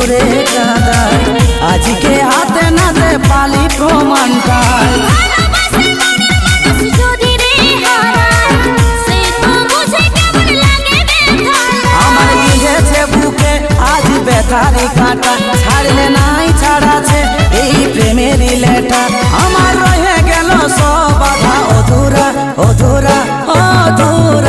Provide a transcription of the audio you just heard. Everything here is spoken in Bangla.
দূরে কাদায় আজকে হাতে নাতে পালি প্রমাণটায় আমার বিঁধেছে বুকে আজ ব্যথারি কাঁটা ছাড়লে নাই ছাড়াছে এই প্রেমেরই লেটা আমার রয়ে গেল সব বাধা অধুরা অধুরা অধুরা